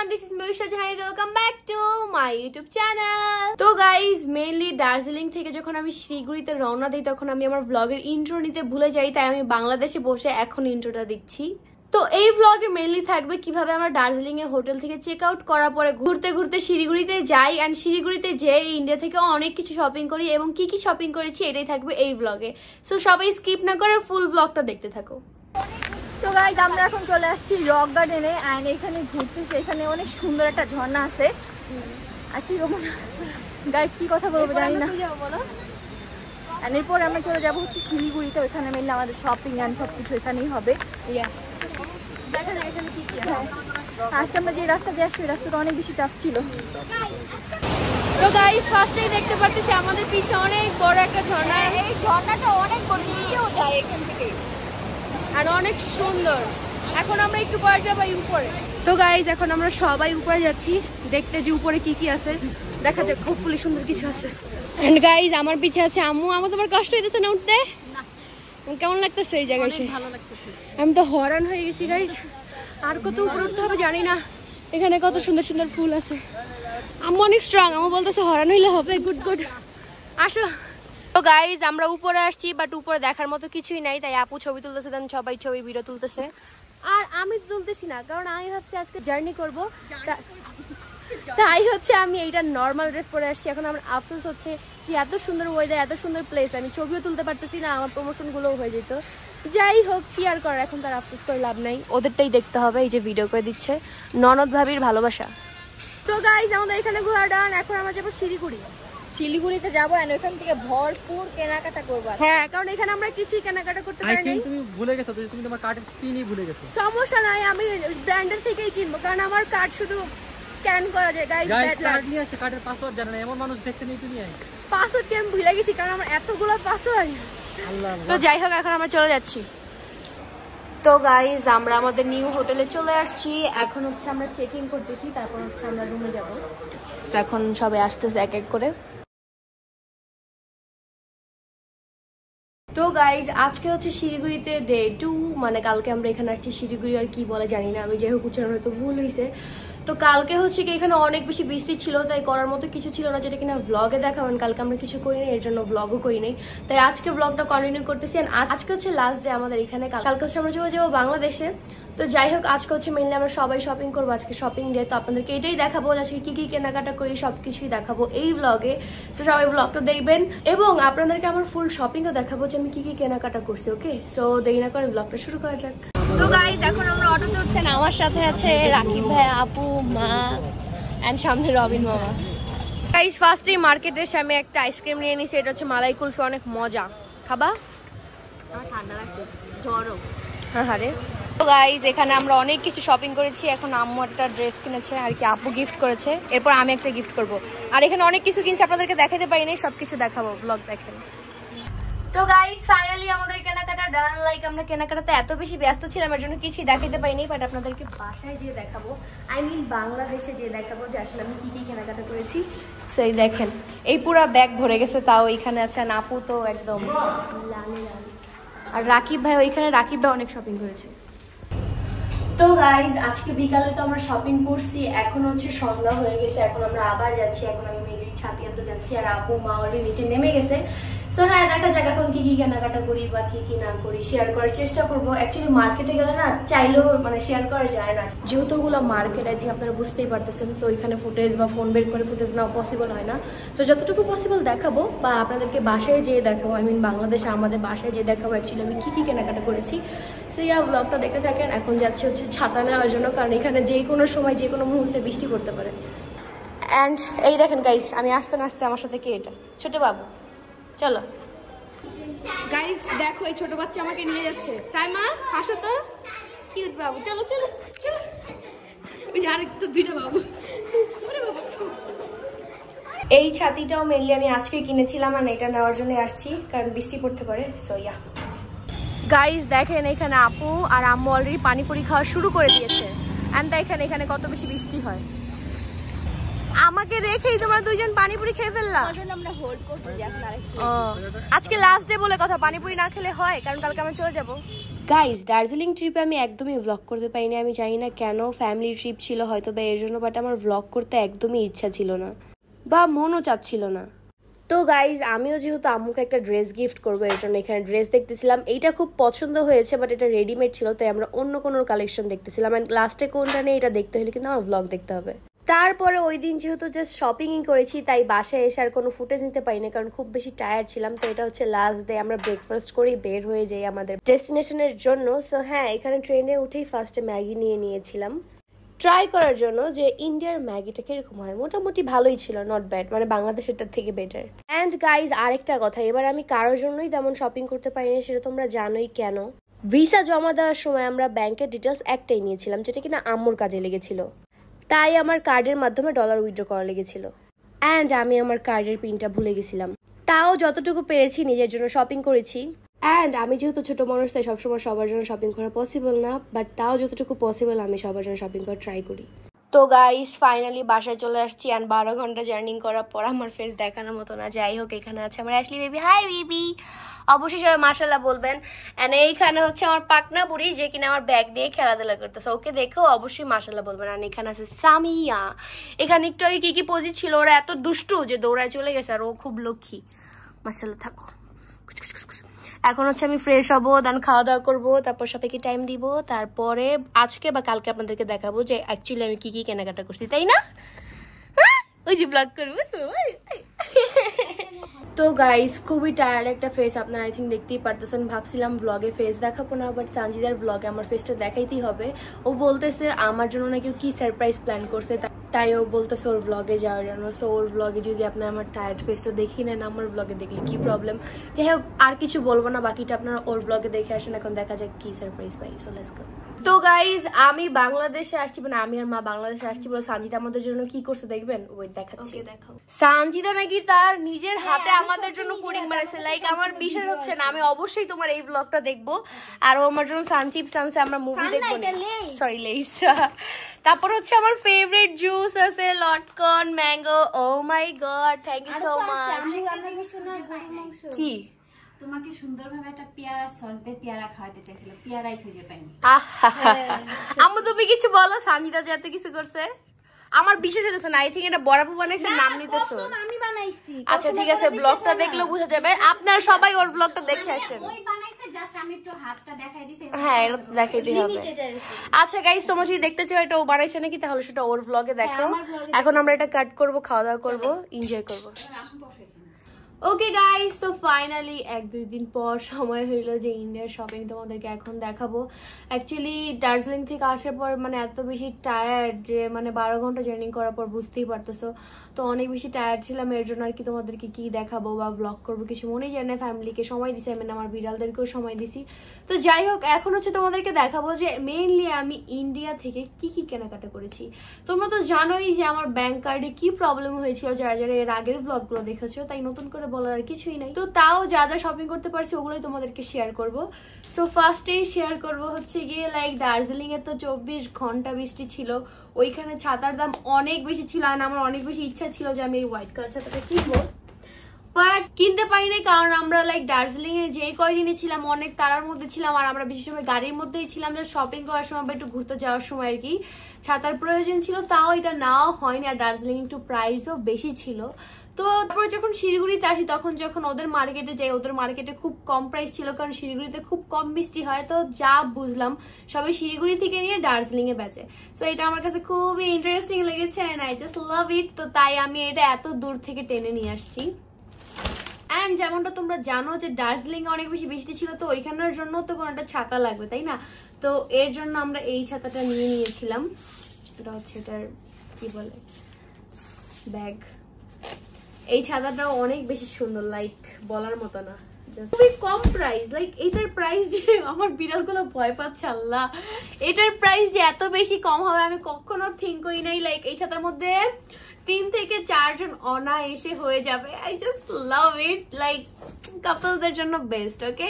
everyone, this is Moisha Jahani. Welcome back to my YouTube channel. তো guys mainly Darjeeling থেকে যখন আমি শিলিগুড়িতে রওনা দিই তখন আমি আমার ব্লগের ইন্ট্রো নিতে ভুলে যাই, তাই আমি বাংলাদেশে বসে এখন ইন্ট্রোটা দিচ্ছি। তো এই ব্লগে মেইনলি থাকবে কিভাবে আমরা দার্জিলিং এ হোটেল থেকে চেক আউট করার পরে ঘুরতে ঘুরতে শিলিগুড়িতে যাই এন্ড শিলিগুড়িতে যেয়ে ইন্ডিয়া থেকে অনেক কিছু শপিং করি এবং কি কি শপিং করেছি এটাই থাকবে এই ব্লগে। সো সবাই স্কিপ না করে ফুল ব্লগটা দেখতে থাকো। তো গাইজ আমরা এখন চলে আসছি রক গার্ডেনে এন্ড এখানে ঘুরতেছি। এখানে অনেক সুন্দর একটা ঝর্ণা আছে। আর কি গাইজ কি কথা বলবো জানি না। এন্ড এরপর আমরা চলে যাবো হচ্ছে শিলিগুড়িতে, ওইখানে মেনলি আমাদের শপিং এন্ড সবকিছু এখানেই হবে। আজকে আমরা যে রাস্তা দিয়ে আসছি ওই রাস্তাটা অনেক বেশি টাফ ছিল। তো গাইস ফার্স্টেই দেখতে পাচ্ছি আমাদের পিছে অনেক বড় একটা ঝর্ণা। এই ঝর্ণাটা অনেক বড়, নিচেও যায় এখান থেকে আর অনেক সুন্দর। এখন আমরা একটু পরে যাবো উপরে। তো গাইস এখন আমরা সবাই উপরে যাচ্ছি দেখতে যে উপরে কি কি আছে, দেখা যাক হোপফুলি সুন্দর কিছু আছে। এন্ড গাইস আমার পিছে আছে আম্মু। আমার তোমার কষ্ট হইতেছে না উঠতে? কেমন লাগতেছে এই জায়গায় এসে? ভালো লাগতেছে। আমি তো হরান হয়ে গেছি গাইস, আর কত উপরে উঠতে হবে জানি না। এখানে কত সুন্দর সুন্দর ফুল আছে। আম্মু অনেক স্ট্রং, আম্মু বলতেছে হরান হইলে হবে। গুড গুড, আসো। তো গাইজ আমরা উপরে আসছি, বাট উপরে দেখার মতো কিছুই নাই, তাই আপু ছবি তুলতেছে, দেন সবাই ছবি ভিডিও তুলতেছে। আর আমি তুলতেছি না, কারণ আমি ভাবছি আজকে জার্নি করবো, তাই হচ্ছে আমি এইটা নর্মাল ড্রেস পরে আসছি। এখন আমার আফসোস হচ্ছে যে এত সুন্দর ওয়েদার, এত সুন্দর প্লেস, আমি ছবিও তুলতে পারতেছি না, আমার প্রমোশনগুলোও হয়ে যেত। যাই হোক, কি আর করার, এখন তার আফসোস করে লাভ নাই, ওদেরটাই দেখতে হবে। এই যে ভিডিও করে দিচ্ছে ননদ ভাবির ভালোবাসা। তো গাইজ আমাদের এখানে ঘোরা ডান, এখন আমরা যাবো শিলিগুড়ি। শিলিগুড়িতে যাবো আর ওখান থেকে ভরপুর কেনাকাটা করবো। হ্যাঁ, কারণ এখানে আমরা কিছুই কেনাকাটা করতে পারি না। তুমি ভুলে গেছো, তুমি তোমার কার্ডের পিনই ভুলে গেছো। সমস্যা নাই, আমি ব্র্যান্ডের থেকেই কিনবো, কারণ আমার কার্ড শুধু স্ক্যান করা যায়। গাইস কার্ড নিয়ে আসে, কার্ডের পাসওয়ার্ড জানে না এমন মানুষ দেখছেন এই দুনিয়ায়। পাসওয়ার্ড কি আমি ভুলে গেছি, কারণ আমার এতগুলো পাসওয়ার্ড। আল্লাহ। তো যাই হোক, এখন আমরা চলে যাচ্ছি। তো গাইজ আমরা আমাদের নিউ হোটেলে চলে আসছি। এখন হচ্ছে আমরা চেক ইন করতেছি, তারপর হচ্ছে আমরা রুমে যাবো। এখন সবাই আসতেছে এক এক করে। তো গাইজ আজকে হচ্ছে শিলিগুড়িতে ডে 2, মানে কালকে আমরা এখানে আসছি। শিলিগুড়ি আর কি বলে জানি না, আমি যাই হোক উচ্চারণ হয়তো ভুল হয়েছে। তো কালকে হচ্ছে কি এখানে অনেক বেশি বৃষ্টি ছিল, তাই করার মতো কিছু ছিল না যেটা কিনা ব্লগে দেখাবেন। কালকে আমরা কিছু করিনি, এর জন্য ব্লগও করিনি, তাই আজকে ব্লগটা কন্টিনিউ করতেছি। আজকে হচ্ছে লাস্ট ডে আমাদের এখানে। কালকে হচ্ছে আমরা চলে যাবো বাংলাদেশে। তো যাই হোক, আজকে হচ্ছে মেনলি আমরা সবাই শপিং করবো, আজকে শপিং ডে। তো আপনাদেরকে এটাই দেখাবো, আজকে কি কি কেনাকাটা করি সবকিছুই দেখাবো এই ব্লগে। তো সবাই ব্লগটা দেখবেন এবং আপনাদেরকে আমার ফুল শপিংও দেখাবো যে আমি কি কি কেনাকাটা করছি। ওকে, সো দেরি না করে ব্লগটা শুরু করা যাক। তো গাইজ এখন আমরা অটোতে উঠছেন, আমার সাথে আছে রাকিব ভাই, আপু, মা এন্ড সামনে রবিন মামা। গাইজ ফার্স্টে মার্কেটের সামনে একটা আইসক্রিম নিয়ে নিছি, এটা হচ্ছে মালাই কুলফি, অনেক মজা। খাবা? আমার ঠান্ডা লাগছে, জ্বরও। হ্যাঁ রে। তো গাইজ এখানে আমরা অনেক কিছু শপিং করেছি। এখন আম্মু একটা ড্রেস কিনেছে আর কি, আপু গিফট করেছে, এরপর আমি একটা গিফট করব। আর এখানে অনেক কিছু কিনছি, আপনাদেরকে দেখাতে পারিনি, সবকিছু দেখাবো, ব্লগ দেখেন। তো গাইজ ফাইনালি আমাদের কেনাকাটা ডান। লাইক আমরা কেনাকাটাতে এত বেশি ব্যস্ত ছিলাম, এর জন্য কিছুই দেখাতে পারিনি, বাট আপনাদেরকে বাসায় যেয়ে দেখাবো, আই মিন বাংলাদেশে যেয়ে দেখাবো যে আসলে আমি কি কি কেনাকাটা করেছি। সেই দেখেন, এই পুরো ব্যাগ ভরে গেছে, তাও এখানে আছে। আর আপু তো একদম লালে লালে। আর রাকিব ভাই, ওইখানে রাকিব ভাই অনেক শপিং করেছে। তো গাইজ আজকে বিকালে তো আমরা শপিং করছি, এখন হচ্ছে সন্ধ্যা হয়ে গেছে, এখন আমরা আবার যাচ্ছি। এখন আমি মেনলি ছাতিয়াতে যাচ্ছি আর আপু মা অলরেডি নিচে নেমে গেছে। সো হ্যাঁ, দেখা যাক এখন কি কি কেনাকাটা করি বা কি কি না করি, শেয়ার করার চেষ্টা করবো। অ্যাকচুয়ালি মার্কেটে গেলে না চাইলেও মানে শেয়ার করা যায় না, যেহেতু ওগুলো মার্কেট, আই থিঙ্ক আপনারা বুঝতেই পারতেছেন। তো ওইখানে ফুটেজ বা ফোন বের করে ফুটেজ নেওয়া পসিবল হয় না। তো যতটুকু পসিবল দেখাবো বা আপনাদেরকে বাসায় যেয়ে দেখাবো, আই মিন বাংলাদেশে আমাদের বাসায় যেয়ে দেখাবো অ্যাকচুয়ালি আমি কি কি কেনাকাটা করেছি। সো ইয়া, ব্লগটা দেখে থাকেন। এখন যাচ্ছে হচ্ছে ছাতা নেওয়ার জন্য, কারণ এখানে যে কোনো সময় যে কোনো মুহূর্তে বৃষ্টি পড়তে পারে। অ্যান্ড এই দেখেন গাইস, আমি আসতে না আসতে আমার সাথে কে, এটা ছোট বাবু। চলো গাইস দেখো, এই ছোট বাচ্চা আমাকে নিয়ে যাচ্ছে। সাইমা হাসো তো, কিউট বাবু। চলো চলো চলো, ওই যে আরেকটু ভিডিও বাবু। এই ছাতিটাও মেনলি আমি আজকে কিনেছিলাম, আর এটা নেওয়ার জন্য আসছি, কারণ বৃষ্টি পড়তে পারে। সো ইয়া গাইস দেখেন, এখানে আপু আর আম্মু অলরেডি পানিপুরি খাওয়া শুরু করে দিয়েছে। এন্ড দেখেন এখানে কত বেশি বৃষ্টি হয়। আমাকে রেখেই তোমরা দুইজন পানিপুরি খেয়ে ফেললা। আমরা হোল্ড করছি এখন আরেকটু। ও আজকে লাস্ট ডে বলে কথা, পানিপুরি না খেলে হয়, কারণ কালকে আমরা চলে যাব। গাইজ দার্জিলিং ট্রিপে আমি একদমই ভ্লগ করতে পারিনি। আমি জানি না কেন, ফ্যামিলি ট্রিপ ছিল হয়তো বা এর জন্য, বাট আমার ভ্লগ করতে একদমই ইচ্ছা ছিল না বা মনও চাচ্ছিল না। তো গাইজ আমিও যেহেতু আম্মুকে একটা ড্রেস গিফট করবো, এর জন্য এখানে ড্রেস দেখতেছিলাম। এইটা খুব পছন্দ হয়েছে, বাট এটা রেডিমেড ছিল, তাই আমরা অন্য কোনো কালেকশন দেখতেছিলাম। অ্যান্ড লাস্টে কোনটা নেই এটা দেখতে হলে কিন্তু আমার ভ্লগ দেখতে হবে। তারপরে ওই দিন যেহেতু জাস্ট শপিংই করেছি, তাই বাসায় এসে আর কোনো ফুটেজ নিতে পারিনি, কারণ খুব বেশি টায়ার্ড ছিলাম। তো এটা হচ্ছে লাস্ট ডে, আমরা ব্রেকফাস্ট করেই বের হয়ে যাই আমাদের ডেস্টিনেশনের জন্য। সো হ্যাঁ, এখানে ট্রেনে উঠেই ফার্স্টে ম্যাগি নিয়ে নিয়েছিলাম ট্রাই করার জন্য যে ইন্ডিয়ার ম্যাগিটা কিরকম হয়। মোটামুটি ভালোই ছিল, নট ব্যাড, মানে বাংলাদেশেরটার থেকে বেটার। অ্যান্ড গাইজ আরেকটা কথা, এবার আমি কারোর জন্যই তেমন শপিং করতে পারিনি, সেটা তোমরা জানোই কেন। ভিসা জমা দেওয়ার সময় আমরা ব্যাংকের ডিটেলস একটাই নিয়েছিলাম, যেটা কিনা আম্মুর কাজে লেগেছিল, তাই আমার কার্ডের মাধ্যমে ডলার উইথড্র করা লেগেছিল। অ্যান্ড আমি আমার কার্ডের পিনটা ভুলে গেছিলাম। তাও যতটুকু পেরেছি নিজের জন্য শপিং করেছি। অ্যান্ড আমি যেহেতু ছোটো মানুষ, তাই সবসময় সবার জন্য শপিং করা পসিবল না, বাট তাও যতটুকু পসিবল আমি সবার জন্য শপিং করা ট্রাই করি। তো গাইস ফাইনালি বাসায় চলে আসছি। অ্যান্ড 12 ঘন্টা জার্নি করার পর আমার ফেস দেখানোর মতো না। যাই হোক, এখানে আছে আমার অ্যাশলি বেবি। হাই বেবি, অবশ্যই সবাই মাশাআল্লাহ বলবেন। অ্যান্ড এইখানে হচ্ছে আমার পাকনা বুড়ি, যে কিনা আমার ব্যাগ নিয়ে খেলাধুলা করতেছে, ওকে দেখেও অবশ্যই মাশাআল্লাহ বলবেন। আর এখানে আছে সামিয়া। এখানে একটু আগে কি পজি ছিল, ওরা এত দুষ্টু যে দৌড়ায় চলে গেছে, আর ও খুব লক্ষ্মী। মাশাআল্লাহ থাকো। এখন হচ্ছে আমি ফ্রেশ হবো, দেন খাওয়া দাওয়া করবো, তারপর সবাইকে টাইম দিব, তারপরে আজকে বা কালকে আপনাদেরকে দেখাবো যে অ্যাকচুয়ালি আমি কি কি কেনাকাটা করছি, তাই না? ওই যে ব্লগ করবো। তো গাইস খুবই টায়ার্ড একটা ফেস আপনারা আই থিঙ্ক দেখতেই পারতেছেন। ভাবছিলাম ব্লগে ফেস দেখাবো না, বাট সানজিদার ব্লগে আমার ফেসটা দেখাইতেই হবে। ও বলতেছে আমার জন্য নাকি কি সারপ্রাইজ প্ল্যান করছে, তাই ও বলতেছে ওর ব্লগে যাওয়ার জন্য। সো ওর ব্লগে যদি আপনার আমার টায়ার্ড ফেসটা দেখি নেন, আমার ব্লগে দেখলে কি প্রবলেম। যাই হোক, আর কিছু বলবো না, বাকিটা আপনারা ওর ব্লগে দেখে আসেন। এখন দেখা যাক কি surprise pi. So let's go. তো গাইজ আমি বাংলাদেশে আসছি, মানে আমি আর মা বাংলাদেশে আসছি বলে সানজিদা আমাদের জন্য কি করছে দেখবেন, ওয়েট দেখাচ্ছি। দেখাও, সানজিদা নাকি তার নিজের হাতে আমাদের জন্য পুডিং বানাইছে। লাইক আমার বিশ্বাস হচ্ছে না, আমি অবশ্যই তোমার এই ব্লগটা দেখবো। আর ও আমার জন্য সানচিপস আনছে, আমরা মুভি দেখবো, সরি লেইস। তারপর হচ্ছে আমার ফেভারিট জুস আছে, লটকন mango. Oh my god, thank you so much. কি তোমাকে সুন্দরভাবে একটা পেয়ারা সস দিয়ে পেয়ারা খাওয়াতে চাইছিল, পেয়ারাই খুঁজে পাইনি। আম্মু তুমি কিছু বলো, সানজিদা যে এত কিছু করছে আমার বিশেষ হতেছে না। আই থিঙ্ক এটা বড়াপু বানাইছে, নাম নিতেছো। আমি বানাইছি। আচ্ছা ঠিক আছে, ব্লগটা দেখলে বোঝা যাবে। আপনারা সবাই ওর ব্লগটা দেখে আসেন। ওই বানাইছে, জাস্ট আমি একটু হাতটা দেখাই দিছি। হ্যাঁ, এটা দেখাইতে হবে। আচ্ছা গাইস, তোমরা যদি দেখতে চাও এটা ও বানাইছে নাকি, তাহলে সেটা ওর ব্লগে দেখো। এখন আমরা এটা কাট করব, খাওয়া দাওয়া করবো, এনজয় করবো। ওকে গাইস, তো ফাইনালি 1-2 দিন পর সময় হইলো যে ইন্ডিয়ার শপিং তোমাদেরকে এখন দেখাবো। অ্যাকচুয়ালি দার্জিলিং থেকে আসার পর মানে এত বেশি টায়ার্ড যে মানে 12 ঘন্টা জার্নি করার পর বুঝতেই পারতেছো। তো অনেক বেশি টায়ার্ড ছিলাম, এর জন্য আর কি তোমাদেরকে কি দেখাবো বা ব্লগ করবো কিছু মনেই যায় না। ফ্যামিলিকে সময় দিছি, আমি আমার বিড়ালদেরকেও সময় দিছি। তো যাই হোক, এখন হচ্ছে তোমাদেরকে দেখাবো যে মেইনলি আমি ইন্ডিয়া থেকে কি কি কেনাকাটা করেছি। তোমরা তো জানোই যে আমার ব্যাংক কার্ডে কি প্রবলেম হয়েছিল, যারা যারা এর আগের ব্লগগুলো দেখেছো, তাই নতুন করে বলার আর কিছুই নাই। তো তাও যা যা শপিং করতে পারছি ওগুলোই তোমাদেরকে শেয়ার করব। সো ফার্স্টেই শেয়ার করব হচ্ছে গিয়ে লাইক দার্জিলিং এ তো 24 ঘন্টা বৃষ্টি ছিল, ওইখানে ছাতার দাম অনেক বেশি ছিল। আর আমার অনেক বেশি ইচ্ছা ছিল যে আমি এই হোয়াইট কালার ছাতাটা কিনবো, বাট কিনতে পারিনি, কারণ আমরা লাইক দার্জিলিং এ যে কয়দিনে ছিলাম অনেক তারার মধ্যে ছিলাম। আর আমরা বেশি সময় গাড়ির মধ্যেই ছিলাম, যে শপিং করার সময় বা একটু ঘুরতে যাওয়ার সময় আর কি ছাতার প্রয়োজন ছিল, তাও এটা নাও হয়নি। আর দার্জিলিং একটু প্রাইসও বেশি ছিল। তো তারপরে যখন শিলিগুড়িতে আসি, তখন যখন ওদের মার্কেটে যাই, ওদের মার্কেটে খুব কম প্রাইস ছিল, কারণ শিলিগুড়িতে খুব কম বৃষ্টি হয়। তো যা বুঝলাম সবাই শিলিগুড়ি থেকে নিয়ে দার্জিলিং এ বেচে। সো এটা আমার কাছে খুবই ইন্টারেস্টিং লেগেছে, এন্ড আই জাস্ট লাভ ইট। তো তাই আমি এটা এত দূর থেকে টেনে নিয়ে আসছি। অ্যান্ড যেমনটা তোমরা জানো যে দার্জিলিং এ অনেক বেশি বৃষ্টি ছিল, তো ওইখানের জন্য তো কোনো একটা ছাতা লাগবে, তাই না? তো এর জন্য আমরা এই ছাতাটা নিয়ে নিয়েছিলাম। এটা হচ্ছে এটার কি বলে ব্যাগ। এই ছাতাটাও অনেক বেশি সুন্দর, লাইক বলার মতো না, খুবই কম প্রাইস। লাইক এটার প্রাইস যে আমার বিড়ালগুলো ভয় পাচ্ছে, আল্লাহ এটার প্রাইস যে এত বেশি কম হবে আমি কখনো থিঙ্ক করি নাই। লাইক এই ছাতার মধ্যে 3 থেকে 4 জন অনায়াসে হয়ে যাবে। I just love it, like কাপলদের জন্য best. Okay,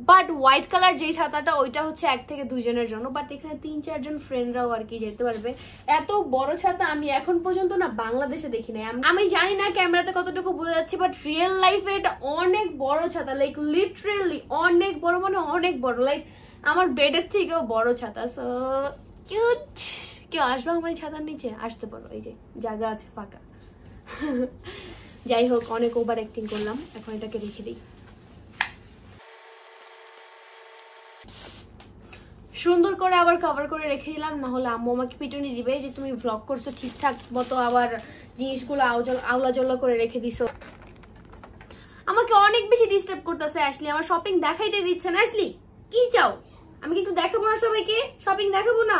but white colour যেই ছাতাটা ওইটা হচ্ছে 1 থেকে 2 জনের জন্য, বাট এখানে 3-4 জন ফ্রেন্ডরাও আর কি যেতে পারবে। এত বড় ছাতা আমি এখন পর্যন্ত না বাংলাদেশে দেখি নাই। আমি জানি না ক্যামেরাতে কতটুকু বোঝা যাচ্ছে, বাট রিয়েল লাইফে এটা অনেক বড় ছাতা, লাইক লিটারেলি অনেক বড়, মানে অনেক বড়, লাইক আমার বেডের থেকেও বড় ছাতা। So cute. কেউ আসবে আমার ছাতার নিচে? আসতে পারো, এই যে জায়গা আছে ফাঁকা। যাই হোক, অনেক ওভার অ্যাক্টিং করলাম, এখন এটাকে রেখে দিই। সুন্দর করে আবার কভার করে রেখে দিলাম, না হলে আম্মু আমাকে পিটুনি দিবে যে তুমি ভ্লগ করছো ঠিকঠাক মতো, আবার জিনিসগুলো আওলা জল্লা করে রেখে দিছো। আমাকে অনেক বেশি ডিস্টার্ব করতেছে অ্যাশলি, আমার শপিং দেখাইতে দিচ্ছে না। অ্যাশলি কি চাও? আমি কিন্তু দেখাবো না সবাইকে, শপিং দেখাবো না।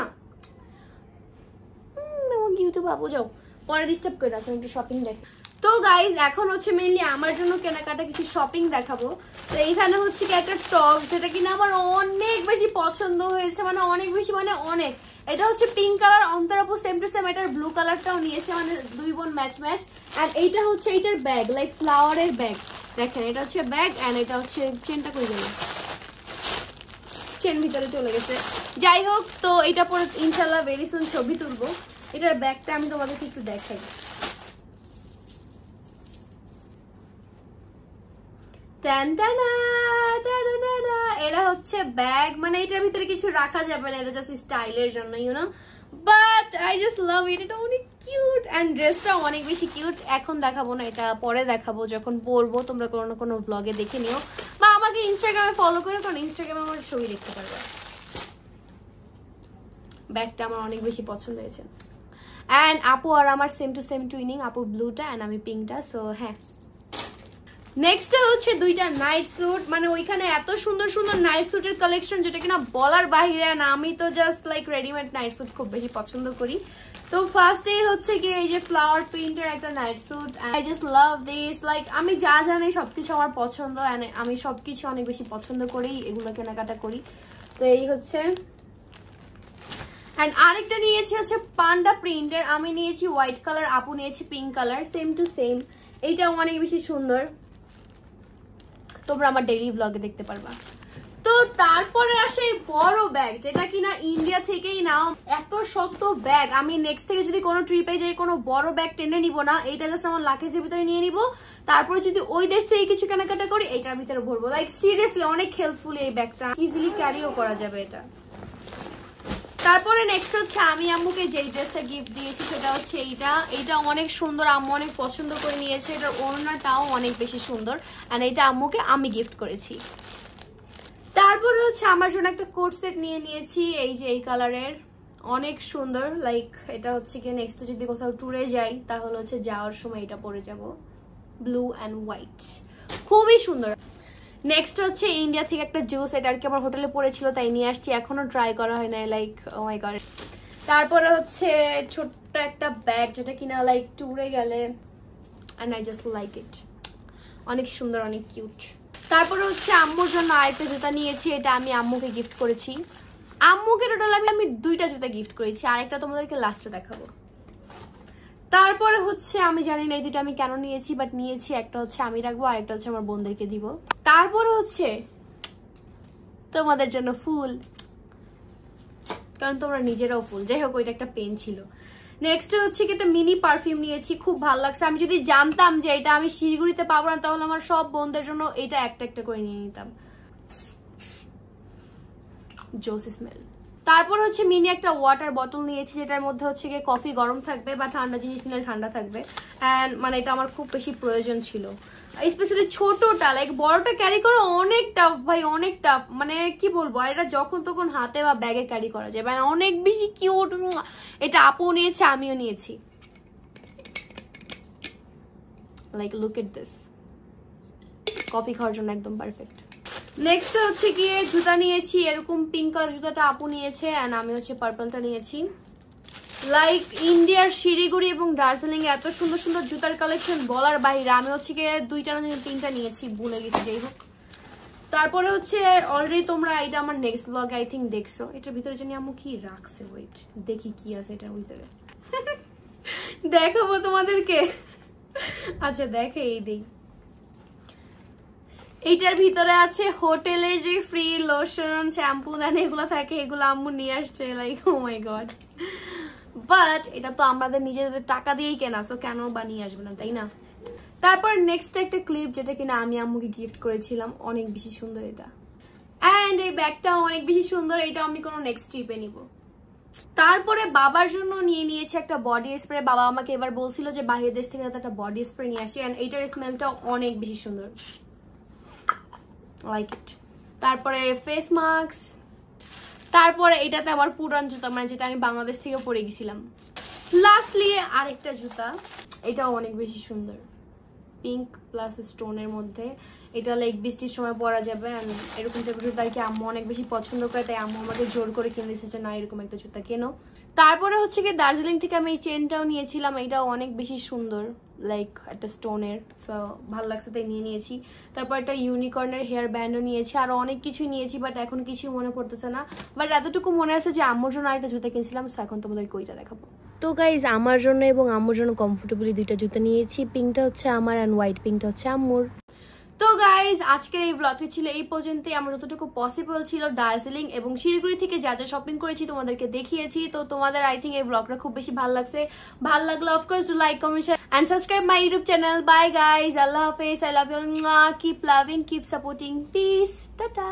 ইউটিউব আপু যাও, পরে ডিস্টার্ব করে রাখো, একটু শপিং দেখে। তো গাইজ এখন হচ্ছে মেইনলি আমার জন্য কেনাকাটা কিছু শপিং দেখাবো। তো এইখানে হচ্ছে কি একটা টপ, যেটা কিনা আমার অনেক বেশি পছন্দ হয়েছে, মানে অনেক বেশি, মানে অনেক। এটা হচ্ছে পিঙ্ক কালার, অন্তরাপু সেম টু সেম এটার ব্লু কালারটাও নিয়েছে, মানে 2 বোন ম্যাচ ম্যাচ। এন্ড এইটা হচ্ছে এইটার ব্যাগ, লাইক ফ্লাওয়ারের ব্যাগ। দেখেন এটা হচ্ছে ব্যাগ, এন্ড এটা হচ্ছে চেনটা কই গেল, চেন ভিতরে চলে গেছে। যাই হোক, তো এটা পরে ইনশাল্লাহ ভেরি সুন ছবি তুলবো। এটার ব্যাগটা আমি তোমাদেরকে একটু দেখাই। এটা হচ্ছে ব্যাগ, মানে এটার ভিতরে কিছু রাখা যাবে না, এটা জাস্ট স্টাইলের জন্য, you know, but I just love it. এটা অনেক কিউট, এন্ড ড্রেসটাও অনেক বেশি কিউট। এখন দেখাবো না, এটা পরে দেখাবো যখন পরবো, তোমরা কোনো না কোনো ব্লগে দেখে নিও, বা আমাকে ইনস্টাগ্রামে ফলো করে, কারণ ইনস্টাগ্রামে আমার ছবি দেখতে পারবে। ব্যাগটা আমার অনেক বেশি পছন্দ হয়েছে। এন্ড আপু আর আমার সেম টু সেম টুইনিং, আপু ব্লুটা এন্ড আমি পিঙ্কটা। সো হ্যাঁ, নেক্সট হচ্ছে 2টা নাইট স্যুট, মানে ওইখানে এত সুন্দর সুন্দর নাইট স্যুটের কালেকশন যেটা কিনা বলার বাইরে। না আমি তো just like readymade night sweet খুব বেশি পছন্দ করি। তো ফার্স্টে হচ্ছে কি এই যে ফ্লাওয়ার প্রিন্টের একটা night sweet, I just love this. Like আমি যা জানি সবকিছু আমার পছন্দ, আমি সবকিছু অনেক বেশি পছন্দ করি, এগুলো কেনাকাটা করি। তো এই হচ্ছে, এন্ড আরেকটা নিয়েছি হচ্ছে পান্ডা প্রিন্টের, আমি নিয়েছি হোয়াইট কালার, আপু নিয়েছি pink colour, same to same. এইটাও অনেক বেশি সুন্দর, তোমরা আমার ডেইলি ব্লগে দেখতে পারবা। তো তারপরে আসে বড় ব্যাগ, যেটা কিনা ইন্ডিয়া থেকেই নাও। এত শক্ত ব্যাগ, আমি নেক্সট থেকে যদি কোনো ট্রিপে যাই কোনো বড় ব্যাগ টেনে নিব না, এইটা জাস্ট আমার লাকেজের ভিতরে নিয়ে নিব। তারপরে যদি ওই দেশ থেকে কিছু কেনাকাটা করি এইটার ভিতরে ভরবো। লাইক সিরিয়াসলি অনেক হেল্পফুল এই ব্যাগটা, ইজিলি ক্যারিও করা যাবে এটা। তারপরে নেক্সট হচ্ছে আমি আম্মুকে যেই ড্রেসটা গিফট দিয়েছি সেটা হচ্ছে এইটা অনেক সুন্দর, আম্মু অনেক পছন্দ করে নিয়েছে। এটার ওড়নাটাও অনেক বেশি সুন্দর, এন্ড এটা আম্মুকে আমি গিফট করেছি। তারপরে হচ্ছে আমার জন্য একটা কোট সেট নিয়ে নিয়েছি, এই যে এই কালারের, অনেক সুন্দর। লাইক এটা হচ্ছে কি নেক্সট যদি কোথাও ট্যুরে যাই তাহলে হচ্ছে যাওয়ার সময় এটা পরে যাব, ব্লু অ্যান্ড হোয়াইট, খুবই সুন্দর। নেক্সট হচ্ছে ইন্ডিয়া থেকে একটা জুস, এটা আর কি আমার হোটেলে পড়েছিল তাই নিয়ে আসছি, এখনো ট্রাই করা হয় না, লাইক ও মাই গড। তারপরে হচ্ছে ছোট্ট একটা ব্যাগ, যেটা কিনা লাইক ট্যুরে গেলে, and I just like it, অনেক সুন্দর, অনেক কিউট। তারপরে হচ্ছে আম্মুর জন্য আরেকটা জুতা নিয়েছি, এটা আমি আম্মুকে গিফট করেছি। আম্মুকে টোটাল আমি 2টা জুতা গিফট করেছি, আরেকটা তোমাদেরকে লাস্টে দেখাবো। তারপরে হচ্ছে আমি জানি না এই 2টা আমি কেন নিয়েছি, বাট নিয়েছি। একটা হচ্ছে আমি রাখবো, আরেকটা হচ্ছে আমার বোনদেরকে দিব। তারপরে হচ্ছে তোমাদের জন্য ফুল, কারণ তোমরা নিজেরাও ফুল। যাই হোক, ওইটা একটা পেন ছিল। নেক্সট হচ্ছে কি একটা মিনি পারফিউম নিয়েছি, খুব ভালো লাগছে। আমি যদি জানতাম যে এটা আমি শিলিগুড়িতে পাবো না, তাহলে আমার সব বোনদের জন্য এটা একটা একটা করে নিয়ে নিতাম। জোস স্মেল। তারপর হচ্ছে মিনি একটা ওয়াটার বোতল নিয়েছি, যেটার মধ্যে হচ্ছে গিয়ে কফি গরম থাকবে বা ঠান্ডা জিনিস নিলে ঠান্ডা থাকবে। এন্ড মানে এটা আমার খুব বেশি প্রয়োজন ছিল, স্পেশালি ছোটটা। লাইক বড়টা ক্যারি করা অনেক টাফ ভাই, অনেক টাফ, মানে কি বলবো। আর এটা যখন তখন হাতে বা ব্যাগে ক্যারি করা যায়, মানে অনেক বেশি কিউট। এটা আপু নিয়েছে, আমিও নিয়েছি। Like look at this, coffee খাওয়ার জন্য একদম পারফেক্ট। নেক্সট হচ্ছে গিয়ে জুতা নিয়েছি, এরকম পিঙ্ক কালার জুতাটা আপু নিয়েছে, এন্ড আমি হচ্ছে পার্পলটা নিয়েছি। লাইক ইন্ডিয়ার শিলিগুড়ি এবং দার্জিলিং এ এত সুন্দর সুন্দর জুতার কালেকশন বলার বাইরে। আমি হচ্ছে গিয়ে 2টা না 3টা নিয়েছি, ভুলে গেছি। যাই হোক, তারপরে হচ্ছে অলরেডি তোমরা এটা আমার নেক্সট ব্লগে আই থিঙ্ক দেখছো। এটার ভিতরে জানি আম্মু কি রাখছে, ওয়েট দেখি কি আছে এটার ভিতরে। দেখাবো তোমাদেরকে। আচ্ছা দেখে এই দিই, এইটার ভিতরে আছে হোটেলের যে ফ্রি লোশন শ্যাম্পু দেন এগুলো থাকে, এগুলো আম্মু নিয়ে আসছে, like oh my god. But এটা তো আমাদের নিজেদের টাকা দিয়েই কেনা, সো কেন বা নিয়ে আসবে না, তাই না? তারপর নেক্সট একটা ক্লিপ যেটা কিনা আমি আম্মুকে গিফট করেছিলাম, অনেক বেশি সুন্দর এটা। অ্যান্ড এই ব্যাগটাও অনেক বেশি সুন্দর, এটা আমি কোনো নেক্সট ট্রিপে নিব। তারপরে বাবার জন্য নিয়ে নিয়েছে একটা বডি স্প্রে। বাবা আমাকে এবার বলছিল যে বাইরের দেশ থেকে একটা বডি স্প্রে নিয়ে আসি, অ্যান্ড এইটার স্মেলটাও অনেক বেশি সুন্দর, লাইক ইট। তারপরে ফেস মাস্ক, তারপরে এটাতে আমার পুরান জুতা, মানে যেটা আমি বাংলাদেশ থেকে পরে গেছিলাম। লাস্টলি আরেকটা জুতা, এটাও অনেক বেশি সুন্দর, পিঙ্ক প্লাস স্টোনের মধ্যে। এটা লাইক বৃষ্টির সময় পরা যাবে, এরকম টাইপের জুতা আর কি আম্মু অনেক বেশি পছন্দ করে, তাই আম্মু আমাকে জোর করে কিনে দিয়েছে যে না এরকম একটা জুতা কেনো। তারপরে হচ্ছে কি দার্জিলিং থেকে আমি এই চেনটাও নিয়েছিলাম, এটাও অনেক বেশি সুন্দর, লাইক একটা স্টোনের, সো ভালো লাগছে তাই নিয়ে নিয়েছি। তারপর একটা ইউনিকর্নের হেয়ার ব্যান্ডও নিয়েছি, আরো অনেক কিছুই নিয়েছি, বাট এখন কিছু মনে পড়তেছে না। বাট এতটুকু মনে আছে যে আম্মুর জন্য আরেকটা জুতা কিনছিলাম, সো এখন তোমাদেরকে ওইটা দেখাবো। তো গাইজ আমার জন্য এবং আম্মুর জন্য কমফোর্টেবলি দুইটা জুতা নিয়েছি, পিঙ্কটা হচ্ছে আমার অ্যান্ড হোয়াইট পিঙ্কটা হচ্ছে আম্মুর। তো গাইজ আজকের এই ব্লগটি ছিল এই পর্যন্তই। আমার যতটুকু পসিবল ছিল দার্জিলিং এবং শিলিগুড়ি থেকে যা যা শপিং করেছি তোমাদেরকে দেখিয়েছি। তো তোমাদের আই থিঙ্ক এই ব্লগটা খুব বেশি ভালো লাগছে। ভালো লাগলে of course do like, comment, share and subscribe my YouTube channel. Bye guys, আল্লাহ হাফেজ, I love you, keep loving, keep supporting, peace, tata.